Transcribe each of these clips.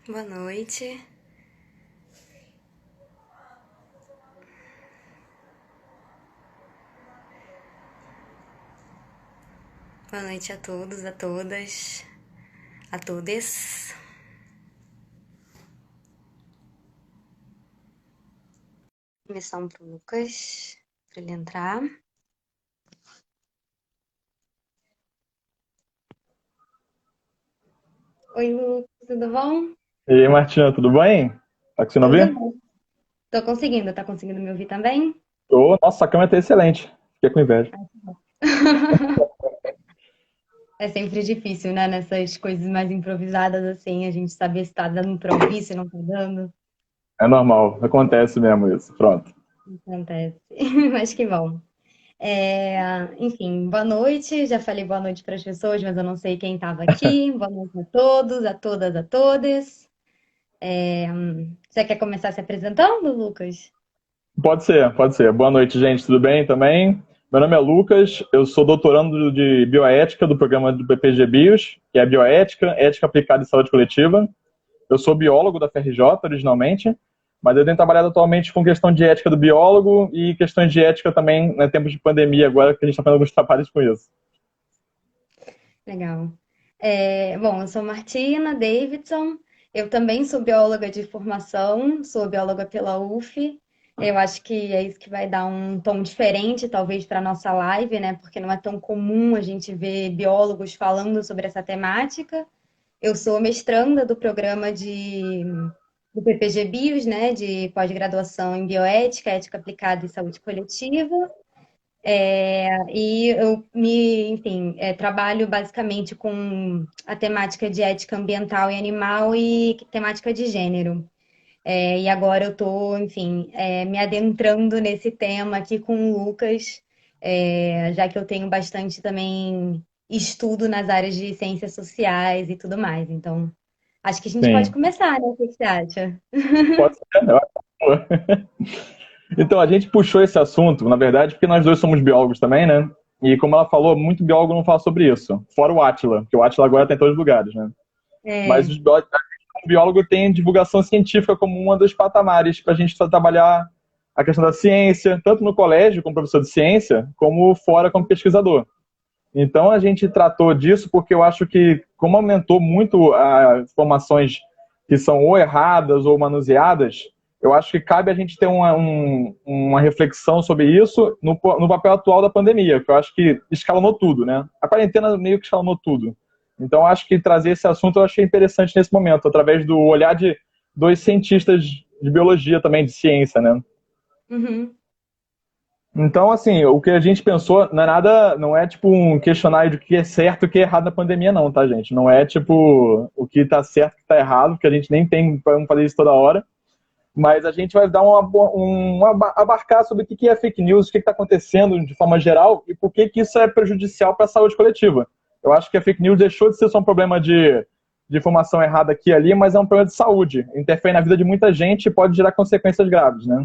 Boa noite. Boa noite a todos, a todas, a todes. Missão pro Lucas, para ele entrar. Oi, Lucas, tudo bom? E aí, Martina, tudo bem? Tá conseguindo Tudo ouvir? bom. Tô conseguindo, tá conseguindo me ouvir também? Tô. Nossa, a câmera tá excelente. Fiquei com inveja. É sempre difícil, né? Nessas coisas mais improvisadas assim, a gente saber se tá dando pra ouvir, se não tá dando. É normal, acontece mesmo isso. Pronto. Acontece. Mas que bom. Enfim, boa noite. Já falei boa noite para as pessoas, mas eu não sei quem estava aqui. Boa noite a todos, a todas, a todos. Você quer começar se apresentando, Lucas? Pode ser, pode ser. Boa noite, gente. Tudo bem também? Meu nome é Lucas, eu sou doutorando de bioética do programa do BPG Bios, que é bioética, ética aplicada e saúde coletiva. Eu sou biólogo da FRJ originalmente, mas eu tenho trabalhado atualmente com questão de ética do biólogo e questões de ética também, né, tempos de pandemia agora, que a gente está fazendo alguns trabalhos com isso. Legal. Bom, eu sou Martina Davidson. Eu também sou bióloga de formação, sou bióloga pela UF. Eu acho que é isso que vai dar um tom diferente, talvez, para a nossa live, né? Porque não é tão comum a gente ver biólogos falando sobre essa temática. Eu sou mestranda do programa do PPG Bios, né, de pós-graduação em bioética, ética aplicada e saúde coletiva. Enfim, trabalho basicamente com a temática de ética ambiental e animal e temática de gênero. E agora eu estou, enfim, me adentrando nesse tema aqui com o Lucas, já que eu tenho bastante também estudo nas áreas de ciências sociais e tudo mais. Então, acho que a gente pode Sim, começar, né? O que você acha? pode ser. Eu acho. Então, a gente puxou esse assunto, na verdade, porque nós dois somos biólogos também, né? E como ela falou, muito biólogo não fala sobre isso. Fora o Átila, porque o Átila agora está em todos os lugares, né? Mas É, os biólogos, o biólogo tem divulgação científica como um dos patamares para a gente trabalhar a questão da ciência, tanto no colégio como professor de ciência, como fora como pesquisador. Então, a gente tratou disso porque eu acho que, como aumentou muito as informações que são ou erradas ou manuseadas, eu acho que cabe a gente ter uma reflexão sobre isso no papel atual da pandemia, que eu acho que escalonou tudo, né? A quarentena meio que escalonou tudo. Então, acho que trazer esse assunto eu achei interessante nesse momento, através do olhar de dois cientistas de biologia também, de ciência, né? uhum, Então, assim, o que a gente pensou não é nada, não é tipo um questionário de o que é certo e o que é errado na pandemia, não, tá, gente? Não é tipo o que tá certo e o que tá errado, porque a gente nem tem para fazer isso toda hora. Mas a gente vai dar abarcar sobre o que é fake news, o que está acontecendo de forma geral e por que isso é prejudicial para a saúde coletiva. Eu acho que a fake news deixou de ser só um problema de informação errada aqui e ali, mas é um problema de saúde. Interfere na vida de muita gente e pode gerar consequências graves, né?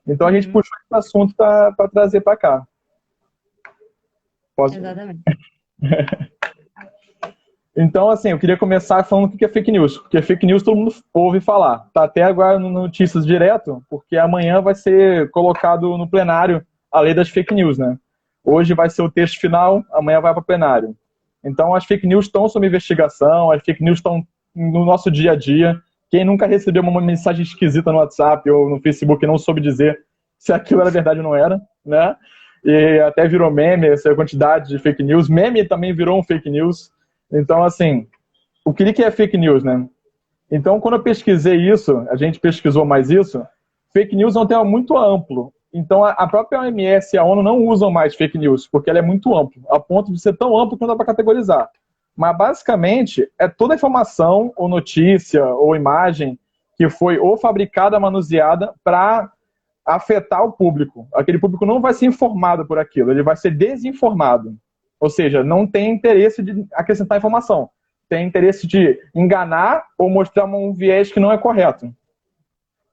Então a gente uhum, puxou esse assunto para trazer para cá. Posso... exatamente. Então, assim, eu queria começar falando o que é fake news, porque fake news todo mundo ouve falar. Tá até agora no Notícias Direto, porque amanhã vai ser colocado no plenário a lei das fake news, né? Hoje vai ser o texto final, amanhã vai para o plenário. Então, as fake news estão sob investigação, as fake news estão no nosso dia a dia. Quem nunca recebeu uma mensagem esquisita no WhatsApp ou no Facebook e não soube dizer se aquilo era verdade ou não era, né? E até virou meme essa quantidade de fake news. Meme também virou um fake news. Então, assim, o que é fake news, né? Então, quando eu pesquisei isso, a gente pesquisou mais isso, fake news é um tema muito amplo. Então, a própria OMS e a ONU não usam mais fake news, porque ela é muito amplo, a ponto de ser tão amplo que não dá para categorizar. Mas, basicamente, é toda informação, ou notícia, ou imagem, que foi ou fabricada, manuseada, para afetar o público. Aquele público não vai ser informado por aquilo, ele vai ser desinformado. Ou seja, não tem interesse de acrescentar informação. Tem interesse de enganar ou mostrar um viés que não é correto.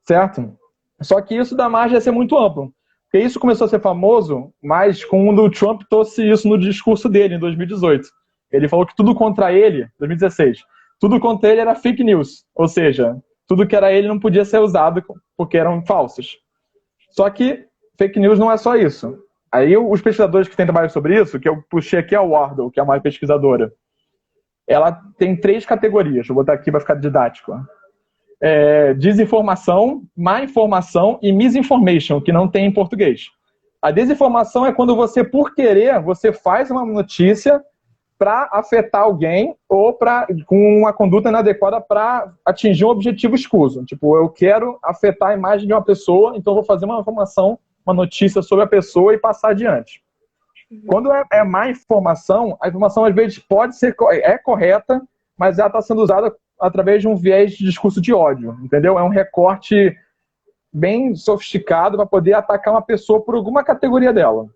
Certo? Só que isso dá margem a ser muito amplo. Porque isso começou a ser famoso, mas quando o Trump trouxe isso no discurso dele, em 2018. Ele falou que tudo contra ele, 2016, tudo contra ele era fake news. Ou seja, tudo que era ele não podia ser usado porque eram falsos. Só que fake news não é só isso. Aí os pesquisadores que têm trabalhado sobre isso, que eu puxei aqui é a Wardle, que é uma pesquisadora, ela tem 3 categorias, vou botar aqui para ficar didático. Desinformação, má informação e misinformation, que não tem em português. A desinformação é quando você, por querer, você faz uma notícia para afetar alguém ou com uma conduta inadequada para atingir um objetivo escuso. Tipo, eu quero afetar a imagem de uma pessoa, então vou fazer uma informação, uma notícia sobre a pessoa e passar adiante. Quando é má informação, a informação às vezes pode ser correta, mas ela está sendo usada através de um viés de discurso de ódio, entendeu? É um recorte bem sofisticado para poder atacar uma pessoa por alguma categoria dela.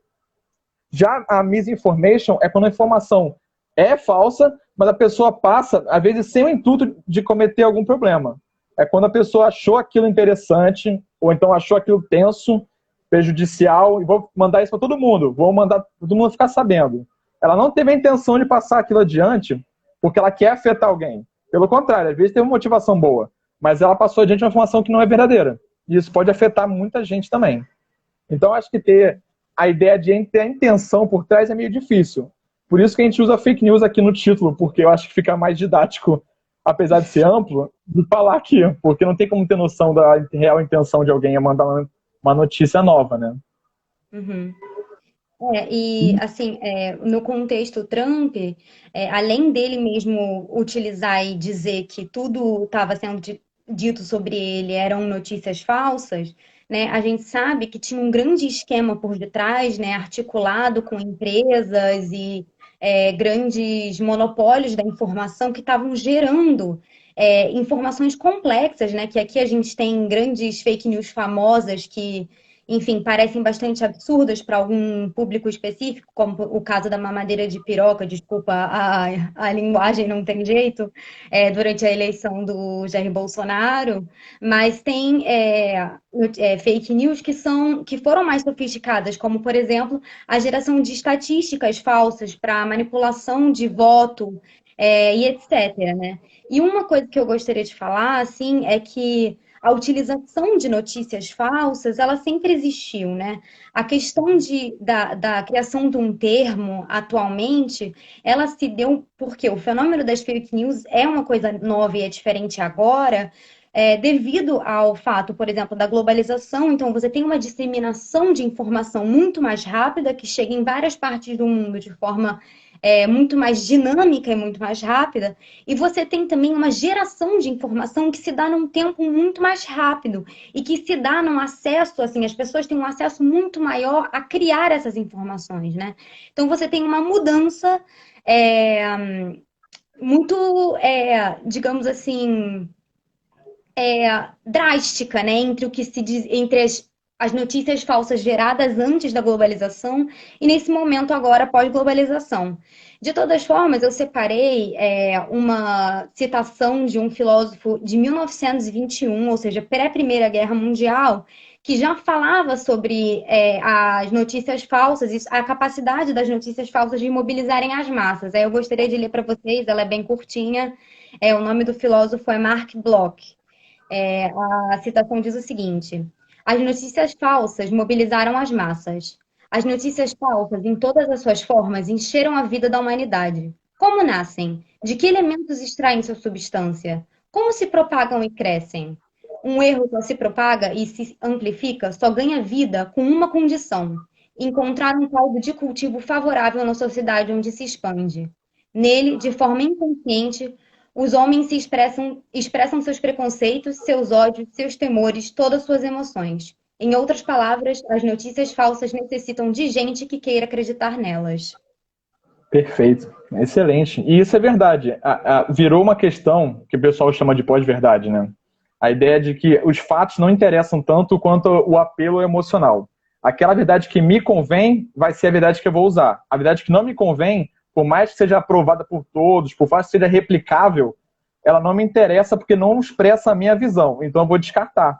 Já a misinformation é quando a informação é falsa, mas a pessoa passa, às vezes, sem o intuito de cometer algum problema. É quando a pessoa achou aquilo interessante, ou então achou aquilo tenso, prejudicial, e vou mandar isso para todo mundo, vou mandar todo mundo ficar sabendo. Ela não teve a intenção de passar aquilo adiante porque ela quer afetar alguém. Pelo contrário, às vezes teve uma motivação boa, mas ela passou adiante uma informação que não é verdadeira. E isso pode afetar muita gente também. Então, acho que ter a ideia de ter a intenção por trás é meio difícil. Por isso que a gente usa fake news aqui no título, porque eu acho que fica mais didático, apesar de ser amplo, de falar aqui, porque não tem como ter noção da real intenção de alguém a mandar uma notícia nova, né? Uhum. E assim, no contexto Trump, além dele mesmo utilizar e dizer que tudo estava sendo dito sobre ele eram notícias falsas, né, a gente sabe que tinha um grande esquema por detrás, né, articulado com empresas e grandes monopólios da informação que estavam gerando informações complexas, né, que aqui a gente tem grandes fake news famosas que enfim, parecem bastante absurdas para algum público específico, como o caso da mamadeira de piroca, desculpa, a linguagem não tem jeito, durante a eleição do Jair Bolsonaro, mas tem fake news que foram mais sofisticadas, como, por exemplo, a geração de estatísticas falsas para manipulação de voto, e etc., né? E uma coisa que eu gostaria de falar, assim, é que a utilização de notícias falsas, ela sempre existiu, né? A questão da criação de um termo, atualmente, ela se deu porque o fenômeno das fake news é uma coisa nova e é diferente agora, devido ao fato, por exemplo, da globalização. Então, você tem uma disseminação de informação muito mais rápida, que chega em várias partes do mundo de forma muito mais dinâmica e muito mais rápida, e você tem também uma geração de informação que se dá num tempo muito mais rápido e que se dá num acesso, assim, as pessoas têm um acesso muito maior a criar essas informações, né? Então você tem uma mudança muito, digamos assim, drástica, né, entre o que se diz, entre as notícias falsas geradas antes da globalização e nesse momento agora pós-globalização. De todas formas, eu separei uma citação de um filósofo de 1921, ou seja, pré-Primeira Guerra Mundial, que já falava sobre as notícias falsas e a capacidade das notícias falsas de mobilizarem as massas. Eu gostaria de ler para vocês, ela é bem curtinha. O nome do filósofo é Mark Bloch. A citação diz o seguinte: as notícias falsas mobilizaram as massas. As notícias falsas, em todas as suas formas, encheram a vida da humanidade. Como nascem? De que elementos extraem sua substância? Como se propagam e crescem? Um erro que se propaga e se amplifica só ganha vida com uma condição: encontrar um caldo de cultivo favorável na sociedade onde se expande. Nele, de forma inconsciente, os homens se expressam seus preconceitos, seus ódios, seus temores, todas suas emoções. Em outras palavras, as notícias falsas necessitam de gente que queira acreditar nelas. Perfeito. Excelente. E isso é verdade. Virou uma questão que o pessoal chama de pós-verdade, né? A ideia de que os fatos não interessam tanto quanto o apelo emocional. Aquela verdade que me convém vai ser a verdade que eu vou usar. A verdade que não me convém, por mais que seja aprovada por todos, por mais que seja replicável, ela não me interessa porque não expressa a minha visão. Então eu vou descartar.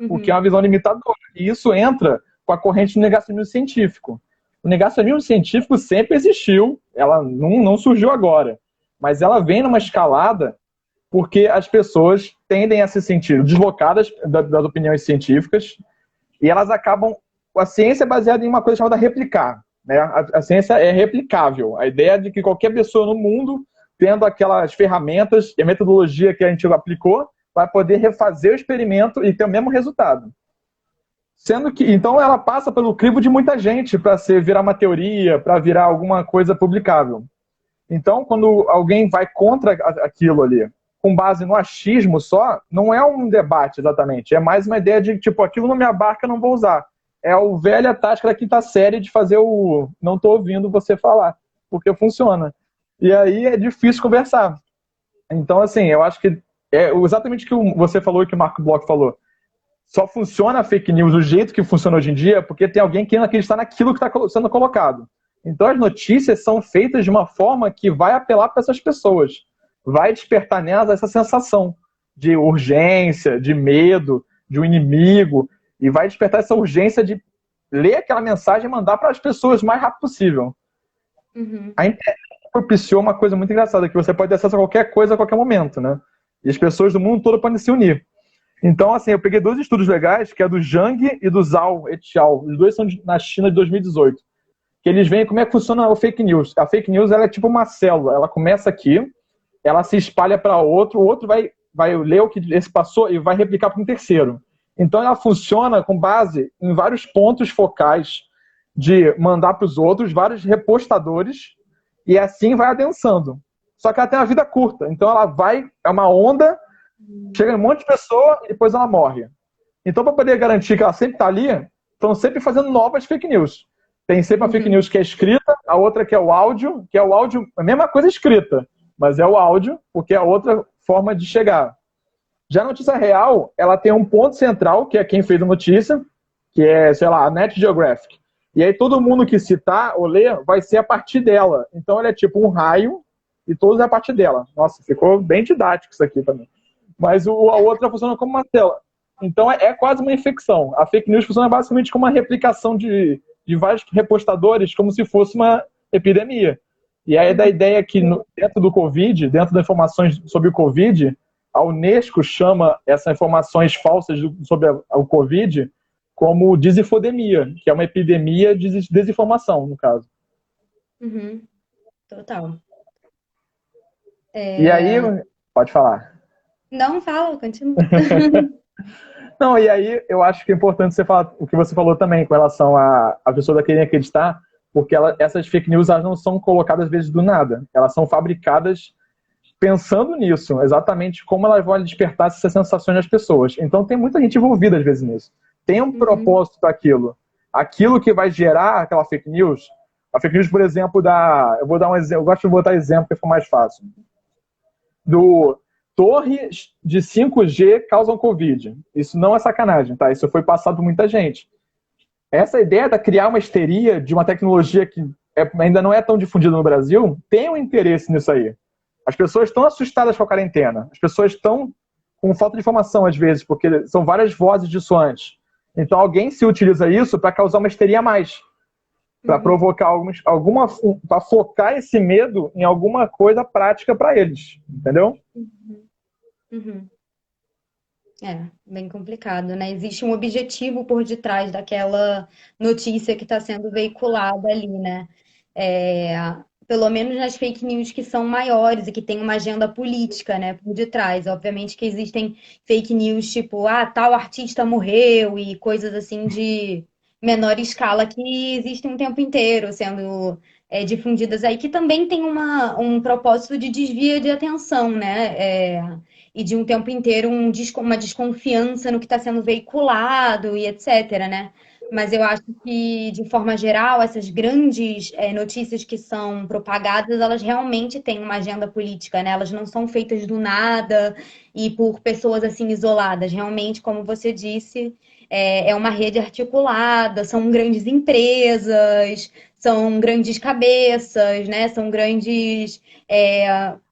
Porque é uma visão limitadora. E isso entra com a corrente do negacionismo científico. O negacionismo científico sempre existiu, ela não surgiu agora. Mas ela vem numa escalada porque as pessoas tendem a se sentir deslocadas das opiniões científicas e elas acabam... A ciência é baseada em uma coisa chamada replicar, né? A ciência é replicável. A ideia de que qualquer pessoa no mundo, tendo aquelas ferramentas e a metodologia que a gente aplicou, vai poder refazer o experimento e ter o mesmo resultado. Sendo que, então, ela passa pelo crivo de muita gente para virar uma teoria, para virar alguma coisa publicável. Então, quando alguém vai contra aquilo ali, com base no achismo só, não é um debate exatamente. É mais uma ideia de, tipo, aquilo não me abarca, não vou usar. É a velha tática da quinta série de fazer o não estou ouvindo você falar, porque funciona. E aí é difícil conversar. Então, assim, eu acho que é exatamente o que você falou e que o Marco Bloch falou. Só funciona a fake news do jeito que funciona hoje em dia porque tem alguém querendo acreditar naquilo que está sendo colocado. Então as notícias são feitas de uma forma que vai apelar para essas pessoas. Vai despertar nelas essa sensação de urgência, de medo, de um inimigo, e vai despertar essa urgência de ler aquela mensagem e mandar para as pessoas o mais rápido possível. Uhum. A internet propiciou uma coisa muito engraçada, que você pode ter acesso a qualquer coisa a qualquer momento, né? E as pessoas do mundo todo podem se unir. Então, assim, eu peguei 2 estudos legais, que é do Zhang e do Zhao et al. Os dois são na China de 2018. Que eles veem como é que funciona o fake news. A fake news, ela é tipo uma célula. Ela começa aqui, ela se espalha para outro, o outro vai ler o que esse passou e vai replicar para um terceiro. Então, ela funciona com base em vários pontos focais de mandar para os outros, vários repostadores, e assim vai adensando. Só que ela tem uma vida curta. Então, ela vai, é uma onda, chega um monte de pessoa e depois ela morre. Então, para poder garantir que ela sempre está ali, estão sempre fazendo novas fake news. Tem sempre uma fake news que é escrita, a outra que é o áudio, a mesma coisa escrita, mas é o áudio, porque é outra forma de chegar. Já a notícia real, ela tem um ponto central, que é quem fez a notícia, que é, sei lá, a Net Geographic. E aí todo mundo que citar ou ler vai ser a partir dela. Então ela é tipo um raio e todos é a partir dela. Nossa, ficou bem didático isso aqui também. Mas a outra funciona como uma tela. Então é quase uma infecção. A fake news funciona basicamente como uma replicação de vários repostadores, como se fosse uma epidemia. E aí é da ideia que dentro do Covid, dentro das informações sobre o Covid, a Unesco chama essas informações falsas sobre o Covid como desinfodemia, que é uma epidemia de desinformação, no caso. Uhum. Total. E aí, pode falar. Não, fala, continua. Não, e aí eu acho que é importante você falar o que você falou também com relação a pessoa querer acreditar, porque essas fake news elas não são colocadas às vezes do nada. Elas são fabricadas pensando nisso, exatamente como elas vão despertar essas sensações nas pessoas. Então tem muita gente envolvida às vezes nisso. Tem um propósito daquilo. Aquilo que vai gerar aquela fake news, a fake news, por exemplo, eu vou dar um exemplo, eu gosto de botar exemplo porque for mais fácil. Do torres de 5G causam Covid. Isso não é sacanagem, tá? Isso foi passado por muita gente. Essa ideia de criar uma histeria de uma tecnologia que ainda não é tão difundida no Brasil, tem um interesse nisso aí. As pessoas estão assustadas com a quarentena. As pessoas estão com falta de informação, às vezes, porque são várias vozes dissonantes. Então, alguém se utiliza isso para causar uma histeria a mais. Para provocar para focar esse medo em alguma coisa prática para eles. Entendeu? Uhum. É, bem complicado, né? Existe um objetivo por detrás daquela notícia que está sendo veiculada ali, né? É, pelo menos nas fake news que são maiores e que tem uma agenda política, né, por detrás. Obviamente que existem fake news tipo, tal artista morreu e coisas assim de menor escala que existem o tempo inteiro sendo difundidas aí, que também tem um propósito de desvio de atenção, né? E de um tempo inteiro uma desconfiança no que está sendo veiculado e etc, né? Mas eu acho que, de forma geral, essas grandes notícias que são propagadas, elas realmente têm uma agenda política, né? Elas não são feitas do nada e por pessoas assim isoladas. Realmente, como você disse, é uma rede articulada, são grandes empresas, são grandes cabeças, né? São grandes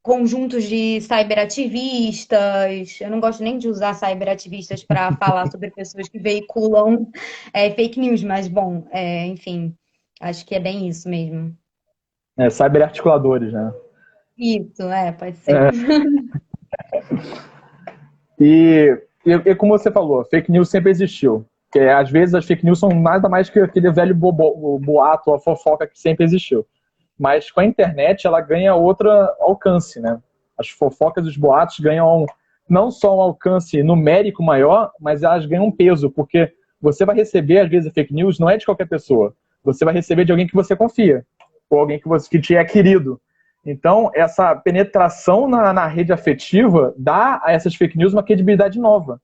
conjuntos de cyberativistas. Eu não gosto nem de usar cyberativistas para falar sobre pessoas que veiculam fake news, mas bom, enfim, acho que é bem isso mesmo. Cyberarticuladores, né? Isso, pode ser. É, E como você falou, fake news sempre existiu. Que, às vezes as fake news são nada mais que aquele velho boato, a fofoca que sempre existiu. Mas com a internet ela ganha outro alcance, né? As fofocas e os boatos ganham não só um alcance numérico maior, mas elas ganham um peso, porque você vai receber, às vezes, a fake news não é de qualquer pessoa. Você vai receber de alguém que você confia, ou alguém que te é querido. Então, essa penetração na rede afetiva dá a essas fake news uma credibilidade nova.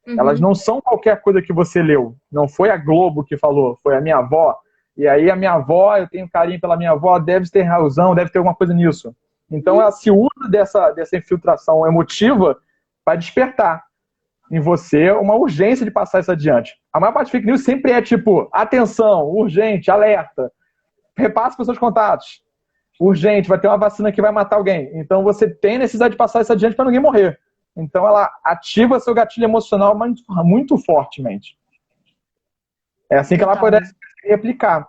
Elas Uhum. não são qualquer coisa que você leu. Não foi a Globo que falou, foi a minha avó. E aí a minha avó, eu tenho carinho pela minha avó, deve ter razão, deve ter alguma coisa nisso. Então ela se usa dessa infiltração emotiva para despertar em você uma urgência de passar isso adiante. A maior parte de fake news sempre é tipo, atenção, urgente, alerta, repasse para os seus contatos. Urgente, vai ter uma vacina que vai matar alguém. Então você tem necessidade de passar isso adiante para ninguém morrer. Então ela ativa seu gatilho emocional muito, muito fortemente. É assim que ela Total. pode replicar.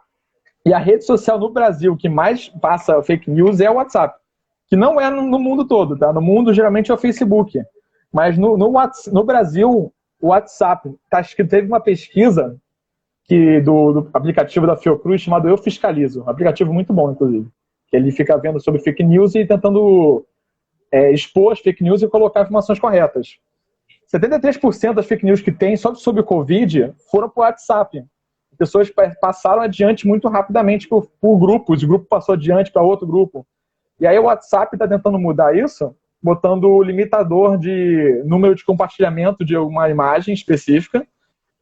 E a rede social no Brasil que mais passa fake news é o WhatsApp. Que não é no mundo todo, tá? No mundo, geralmente, é o Facebook. Mas no Brasil, o WhatsApp, acho que teve uma pesquisa do aplicativo da Fiocruz chamado Eu Fiscalizo. Um aplicativo muito bom, inclusive. Que ele fica vendo sobre fake news e tentando expor as fake news e colocar informações corretas. 73% das fake news que tem só sobre o Covid foram por WhatsApp. Pessoas passaram adiante muito rapidamente por grupos, o grupo passou adiante para outro grupo. E aí o WhatsApp está tentando mudar isso, botando o limitador de número de compartilhamento de uma imagem específica,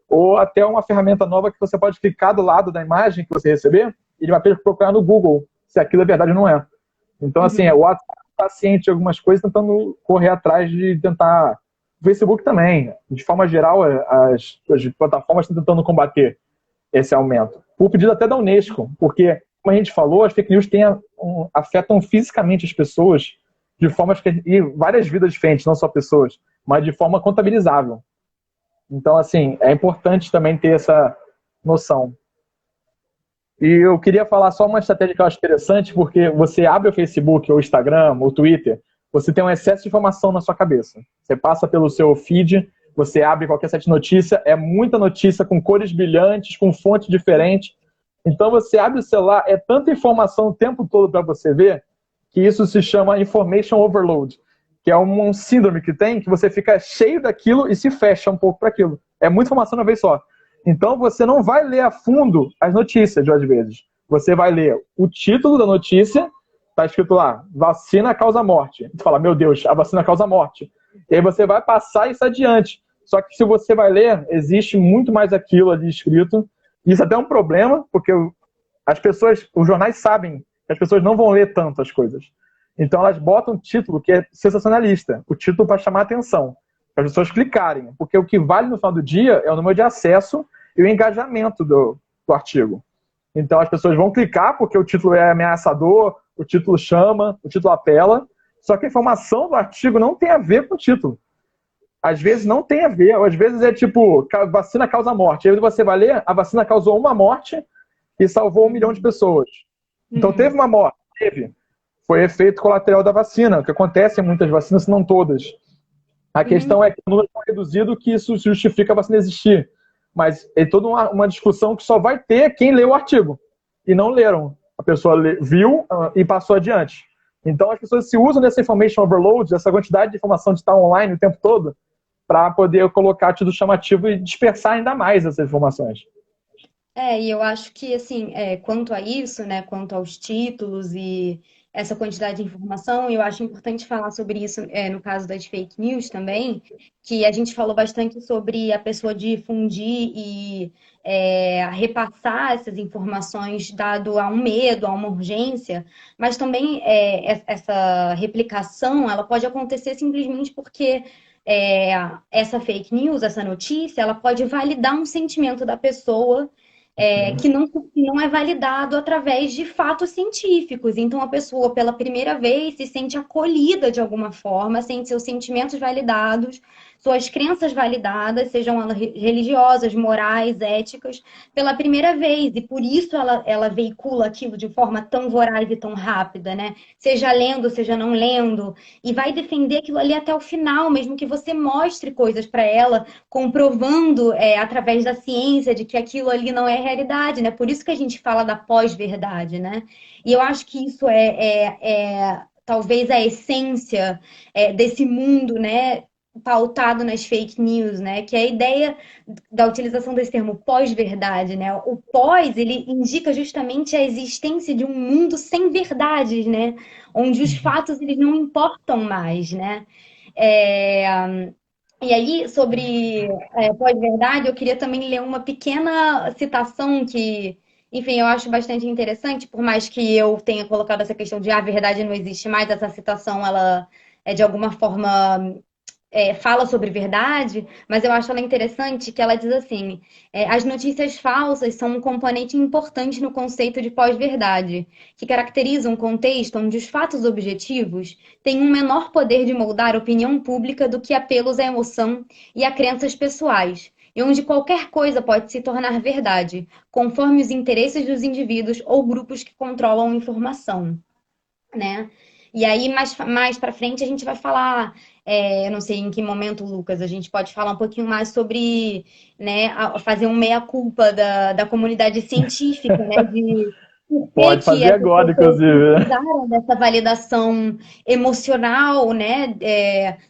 ou até uma ferramenta nova que você pode clicar do lado da imagem que você receber, e ele vai procurar no Google se aquilo é verdade ou não é. Então, assim, o Uhum. WhatsApp está ciente de algumas coisas, tentando correr atrás de tentar. O Facebook também. De forma geral, as plataformas estão tentando combater esse aumento. Por pedido até da Unesco, porque, como a gente falou, as fake news afetam fisicamente as pessoas de formas e várias vidas diferentes, não só pessoas, mas de forma contabilizável. Então, assim, é importante também ter essa noção. E eu queria falar só uma estratégia que eu acho interessante, porque você abre o Facebook, ou o Instagram, ou o Twitter, você tem um excesso de informação na sua cabeça. Você passa pelo seu feed, você abre qualquer site de notícia, é muita notícia com cores brilhantes, com fonte diferente. Então você abre o celular, é tanta informação o tempo todo para você ver, que isso se chama information overload, que é um síndrome que tem, que você fica cheio daquilo e se fecha um pouco para aquilo. É muita informação de uma vez só. Então você não vai ler a fundo as notícias, às vezes. Você vai ler o título da notícia, está escrito lá, vacina causa morte. Você fala, meu Deus, a vacina causa morte. E aí você vai passar isso adiante. Só que se você vai ler, existe muito mais aquilo ali escrito. Isso até é um problema, porque as pessoas, os jornais sabem que as pessoas não vão ler tanto as coisas. Então elas botam um título que é sensacionalista, o título para chamar a atenção, para as pessoas clicarem, porque o que vale no final do dia é o número de acesso e o engajamento do artigo. Então as pessoas vão clicar porque o título é ameaçador, o título chama, o título apela, só que a informação do artigo não tem a ver com o título. Às vezes não tem a ver, ou às vezes é tipo, vacina causa morte. Aí você vai ler, a vacina causou uma morte e salvou 1 milhão de pessoas. Então teve Uhum. uma morte, teve. Foi efeito colateral da vacina, que acontece em muitas vacinas, se não todas. A Uhum. questão é que o número é tão reduzido que isso justifica a vacina existir. Mas é toda uma discussão que só vai ter quem leu o artigo. E não leram. A pessoa viu e passou adiante. Então as pessoas se usam dessa information overload, dessa quantidade de informação de estar online o tempo todo, para poder colocar título chamativo e dispersar ainda mais essas informações. E eu acho que, assim, quanto a isso, né, quanto aos títulos e essa quantidade de informação, eu acho importante falar sobre isso, no caso das fake news também, que a gente falou bastante sobre a pessoa difundir e repassar essas informações dado a um medo, a uma urgência, mas também essa replicação, ela pode acontecer simplesmente porque é, essa fake news, essa notícia, ela pode validar um sentimento da pessoa que não é validado através de fatos científicos. Então, a pessoa, pela primeira vez, se sente acolhida de alguma forma, sente seus sentimentos validados, suas crenças validadas, sejam elas religiosas, morais, éticas, pela primeira vez. E por isso ela veicula aquilo de forma tão voraz e tão rápida, né? Seja lendo, seja não lendo, e vai defender aquilo ali até o final, mesmo que você mostre coisas para ela, comprovando através da ciência de que aquilo ali não é realidade, né? Por isso que a gente fala da pós-verdade, né? E eu acho que isso talvez a essência desse mundo, né? Pautado nas fake news, né? Que é a ideia da utilização desse termo pós-verdade, né? O pós, ele indica justamente a existência de um mundo sem verdades, né? Onde os fatos, eles não importam mais, né? É, e aí, sobre pós-verdade, eu queria também ler uma pequena citação que, enfim, eu acho bastante interessante, por mais que eu tenha colocado essa questão de a verdade não existe mais, essa citação, ela é de alguma forma fala sobre verdade, mas eu acho ela interessante que ela diz assim: as notícias falsas são um componente importante no conceito de pós-verdade, que caracteriza um contexto onde os fatos objetivos têm um menor poder de moldar a opinião pública do que apelos à emoção e a crenças pessoais. E onde qualquer coisa pode se tornar verdade, conforme os interesses dos indivíduos ou grupos que controlam a informação, né? E aí, mais para frente, a gente vai falar, eu não sei em que momento, Lucas, a gente pode falar um pouquinho mais sobre, né, fazer um meia-culpa da comunidade científica, né, de por Pode que fazer essas agora, pessoas inclusive. precisaram dessa validação emocional, né,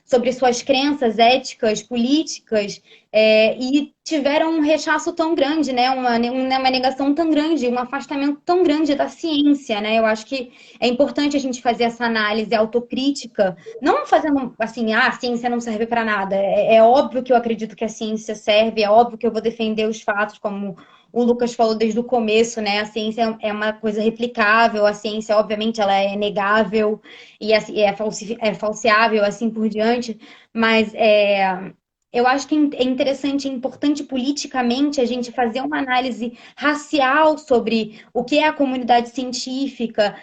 sobre suas crenças éticas, políticas, e tiveram um rechaço tão grande, né, uma negação tão grande, um afastamento tão grande da ciência, né? Eu acho que é importante a gente fazer essa análise autocrítica, não fazendo assim, a ciência não serve para nada. É óbvio que eu acredito que a ciência serve, é óbvio que eu vou defender os fatos, como o Lucas falou desde o começo, né? A ciência é uma coisa replicável, a ciência, obviamente, ela é negável e é falseável, assim por diante, mas eu acho que é interessante e importante politicamente a gente fazer uma análise racial sobre o que é a comunidade científica,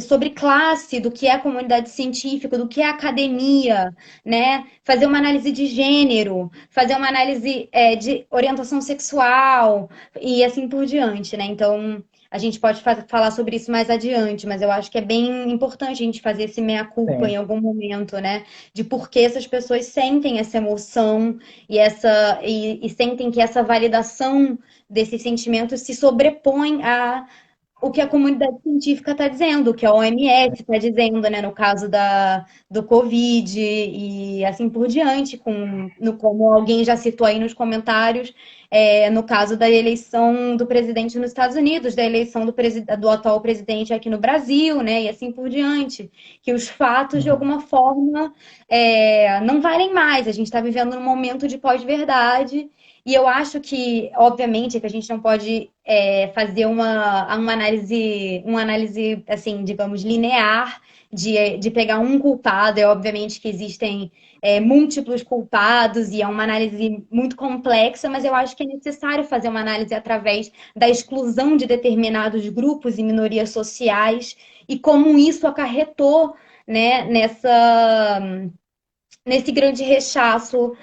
sobre classe, do que é a comunidade científica, do que é a academia, né? Fazer uma análise de gênero, fazer uma análise de orientação sexual e assim por diante, né? Então, a gente pode falar sobre isso mais adiante, mas eu acho que é bem importante a gente fazer esse meia-culpa em Sim. algum momento, né? De por que essas pessoas sentem essa emoção e sentem que essa validação desses sentimentos se sobrepõe a o que a comunidade científica está dizendo, o que a OMS está dizendo, né, no caso do Covid e assim por diante, como alguém já citou aí nos comentários, no caso da eleição do presidente nos Estados Unidos, da eleição do atual presidente aqui no Brasil, né, e assim por diante, que os fatos, de Uhum. alguma forma, não valem mais. A gente está vivendo num momento de pós-verdade, e eu acho que, obviamente, que a gente não pode fazer uma análise, assim, digamos, linear de pegar um culpado. É obviamente que existem múltiplos culpados e é uma análise muito complexa, mas eu acho que é necessário fazer uma análise através da exclusão de determinados grupos e minorias sociais e como isso acarretou, né, nesse grande rechaço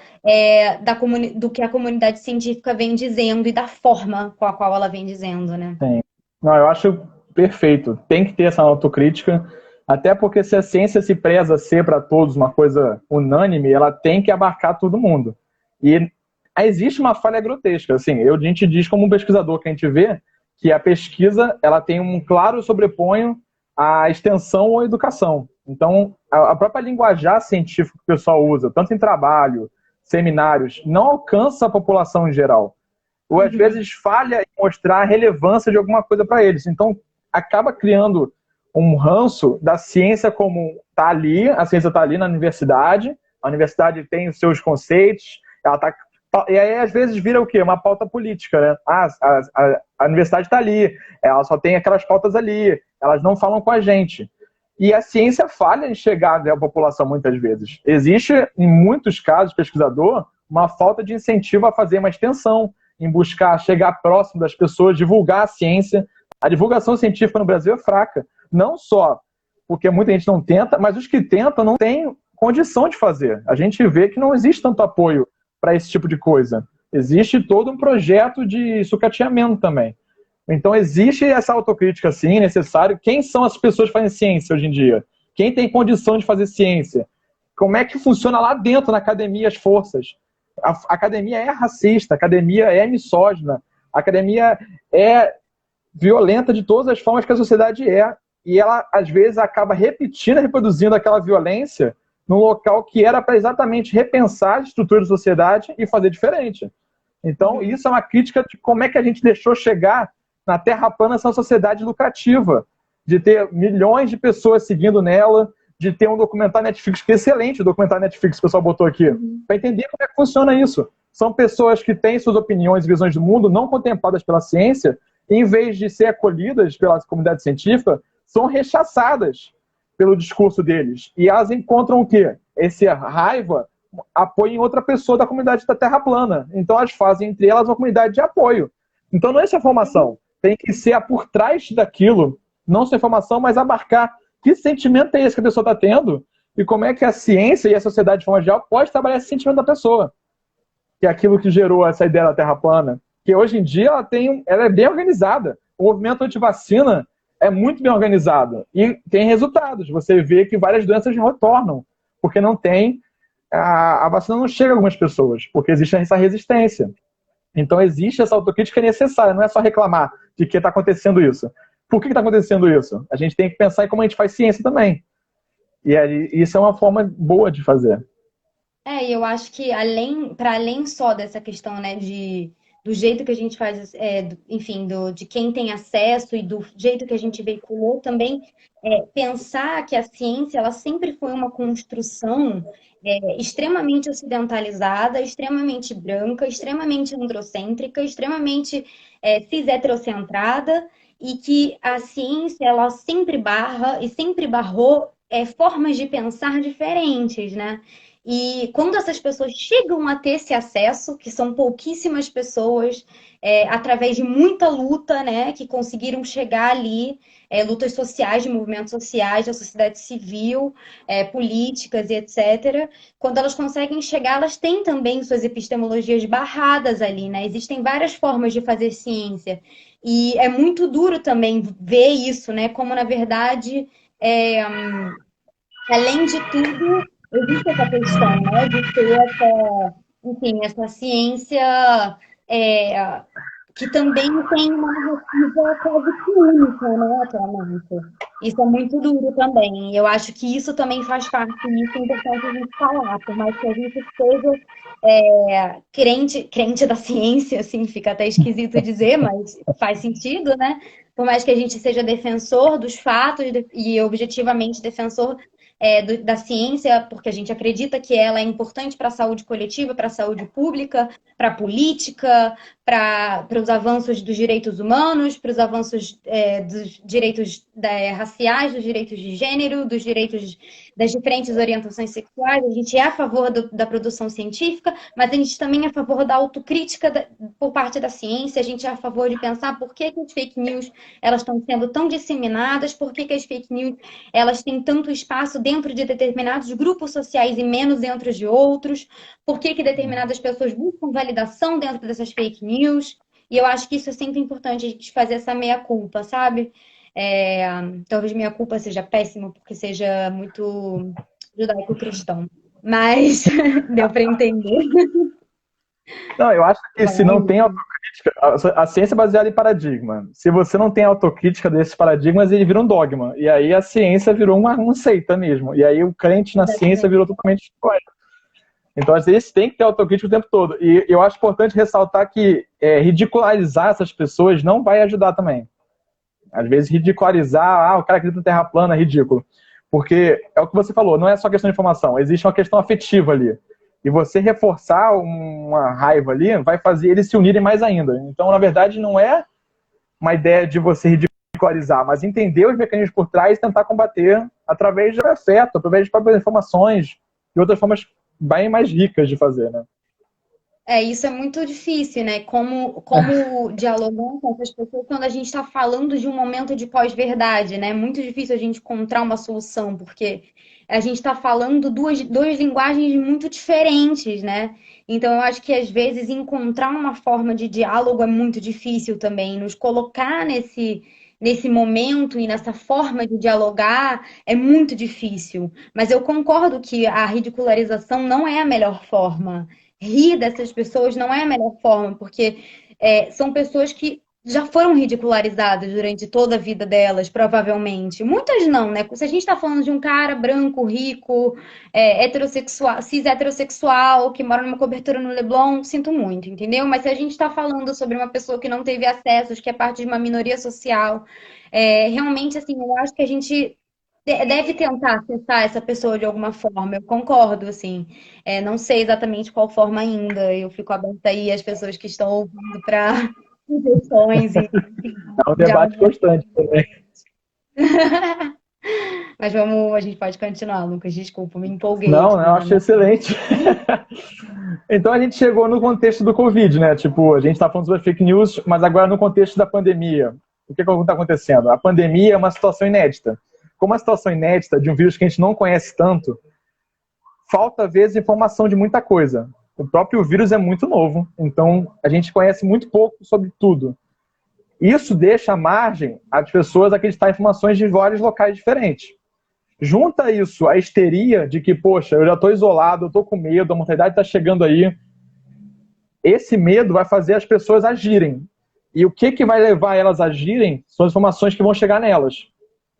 do que a comunidade científica vem dizendo e da forma com a qual ela vem dizendo, né? Sim. Não, eu acho perfeito. Tem que ter essa autocrítica, até porque se a ciência se preza ser para todos uma coisa unânime, ela tem que abarcar todo mundo. E existe uma falha grotesca. Assim, a gente diz como um pesquisador que a gente vê que a pesquisa ela tem um claro sobreponho à extensão ou à educação. Então, a própria linguajar científica que o pessoal usa, tanto em trabalho, seminários, não alcança a população em geral. Ou às Uhum. vezes falha em mostrar a relevância de alguma coisa para eles. Então, acaba criando um ranço da ciência como está ali, a ciência está ali na universidade, a universidade tem os seus conceitos, ela tá, e aí às vezes vira o quê? Uma pauta política, né? A universidade está ali, ela só tem aquelas pautas ali, elas não falam com a gente. E a ciência falha em chegar à população muitas vezes. Existe, em muitos casos, pesquisador, uma falta de incentivo a fazer uma extensão, em buscar chegar próximo das pessoas, divulgar a ciência. A divulgação científica no Brasil é fraca. Não só porque muita gente não tenta, mas os que tentam não têm condição de fazer. A gente vê que não existe tanto apoio para esse tipo de coisa. Existe todo um projeto de sucateamento também. Então existe essa autocrítica, sim, necessário. Quem são as pessoas que fazem ciência hoje em dia? Quem tem condição de fazer ciência? Como é que funciona lá dentro, na academia, as forças? A academia é racista, a academia é misógina, a academia é violenta de todas as formas que a sociedade é. E ela, às vezes, acaba repetindo e reproduzindo aquela violência num local que era para exatamente repensar a estrutura da sociedade e fazer diferente. Então, isso é uma crítica de como é que a gente deixou chegar na Terra plana essa sociedade lucrativa, de ter milhões de pessoas seguindo nela, de ter um documentário Netflix, que é excelente o documentário Netflix que o pessoal botou aqui, para entender como é que funciona isso. São pessoas que têm suas opiniões e visões do mundo não contempladas pela ciência, e, em vez de ser acolhidas pela comunidade científica, são rechaçadas pelo discurso deles. E elas encontram o quê? Essa raiva, apoio em outra pessoa da comunidade da Terra plana. Então elas fazem entre elas uma comunidade de apoio. Então não é essa formação. Tem que ser por trás daquilo, não só informação, mas abarcar que sentimento é esse que a pessoa está tendo e como é que a ciência e a sociedade de forma geral pode trabalhar esse sentimento da pessoa. Que é aquilo que gerou essa ideia da Terra plana. Que hoje em dia ela é bem organizada. O movimento antivacina é muito bem organizado e tem resultados. Você vê que várias doenças retornam, porque não tem... A vacina não chega a algumas pessoas, porque existe essa resistência. Então existe essa autocrítica necessária, não é só reclamar de que está acontecendo isso. Por que está acontecendo isso? A gente tem que pensar em como a gente faz ciência também. E aí, isso é uma forma boa de fazer. E eu acho que para além só dessa questão, né, do jeito que a gente faz, enfim, de quem tem acesso e do jeito que a gente veiculou, também pensar que a ciência ela sempre foi uma construção extremamente ocidentalizada, extremamente branca, extremamente androcêntrica, extremamente cis-heterocentrada, e que a ciência ela sempre barra e sempre barrou formas de pensar diferentes, né? E quando essas pessoas chegam a ter esse acesso, que são pouquíssimas pessoas, através de muita luta, né, que conseguiram chegar ali, lutas sociais, de movimentos sociais, da sociedade civil, políticas e etc. Quando elas conseguem chegar, elas têm também suas epistemologias barradas ali, né? Existem várias formas de fazer ciência. E é muito duro também ver isso, né? Como, na verdade, além de tudo, existe essa questão, né, de ter enfim, essa ciência que também tem uma narrativa quase que única, né, atualmente. Isso é muito duro também. Eu acho que isso também faz parte, e isso é importante a gente falar, por mais que a gente seja crente da ciência, assim, fica até esquisito dizer, mas faz sentido, né? Por mais que a gente seja defensor dos fatos e objetivamente defensor da ciência, porque a gente acredita que ela é importante para a saúde coletiva, para a saúde pública, para a política, para os avanços dos direitos humanos, para os avanços dos direitos raciais, dos direitos de gênero, dos direitos das diferentes orientações sexuais. A gente é a favor da produção científica, mas a gente também é a favor da autocrítica por parte da ciência. A gente é a favor de pensar por que as fake news elas estão sendo tão disseminadas, por que as fake news elas têm tanto espaço dentro de determinados grupos sociais e menos dentro de outros, por que determinadas pessoas buscam validação dentro dessas fake news. E eu acho que isso é sempre importante, a gente fazer essa meia-culpa, sabe? Talvez meia-culpa seja péssimo, porque seja muito judaico-cristão. Mas deu para entender. Não, eu acho que se não tem autocrítica, a ciência é baseada em paradigma. Se você não tem autocrítica desses paradigmas, ele vira um dogma. E aí a ciência virou uma seita mesmo. E aí o crente na ciência virou totalmente história. Então, às vezes, tem que ter autocrítica o tempo todo. E eu acho importante ressaltar que ridicularizar essas pessoas não vai ajudar também. Às vezes, ridicularizar, o cara acredita na Terra plana, é ridículo. Porque é o que você falou, não é só questão de informação, existe uma questão afetiva ali. E você reforçar uma raiva ali vai fazer eles se unirem mais ainda. Então, na verdade, não é uma ideia de você ridicularizar, mas entender os mecanismos por trás e tentar combater através de afeto, através de próprias informações e outras formas bem mais ricas de fazer, né? Isso é muito difícil, né? Como dialogar com essas pessoas quando a gente está falando de um momento de pós-verdade, né? É muito difícil a gente encontrar uma solução, porque a gente está falando duas linguagens muito diferentes, né? Então, eu acho que às vezes encontrar uma forma de diálogo é muito difícil também. Nos colocar nesse momento e nessa forma de dialogar é muito difícil. Mas eu concordo que a ridicularização não é a melhor forma. Rir dessas pessoas não é a melhor forma, porque são pessoas que já foram ridicularizadas durante toda a vida delas, provavelmente. Muitas não, né? Se a gente está falando de um cara branco, rico, heterossexual, cis heterossexual, que mora numa cobertura no Leblon, sinto muito, entendeu? Mas se a gente está falando sobre uma pessoa que não teve acessos, que é parte de uma minoria social, realmente, assim, eu acho que a gente deve tentar acessar essa pessoa de alguma forma, eu concordo, assim. Não sei exatamente qual forma ainda, eu fico aberta aí às pessoas que estão ouvindo para sugestões e, enfim, É um debate diálogo. constante também. Mas vamos, a gente pode continuar, Lucas, desculpa, me empolguei Não, aqui né, eu acho excelente. Então a gente chegou no contexto do Covid, né? Tipo, a gente está falando sobre fake news, mas agora no contexto da pandemia. O que está acontecendo? A pandemia é uma situação inédita. Como uma situação inédita de um vírus que a gente não conhece tanto, falta, às vezes, informação de muita coisa. O próprio vírus é muito novo, então a gente conhece muito pouco sobre tudo. Isso deixa margem às pessoas acreditar em informações de vários locais diferentes. Junta isso à histeria de que, poxa, eu já estou isolado, eu estou com medo, a mortalidade está chegando aí. Esse medo vai fazer as pessoas agirem. E o que vai levar elas a agirem são as informações que vão chegar nelas.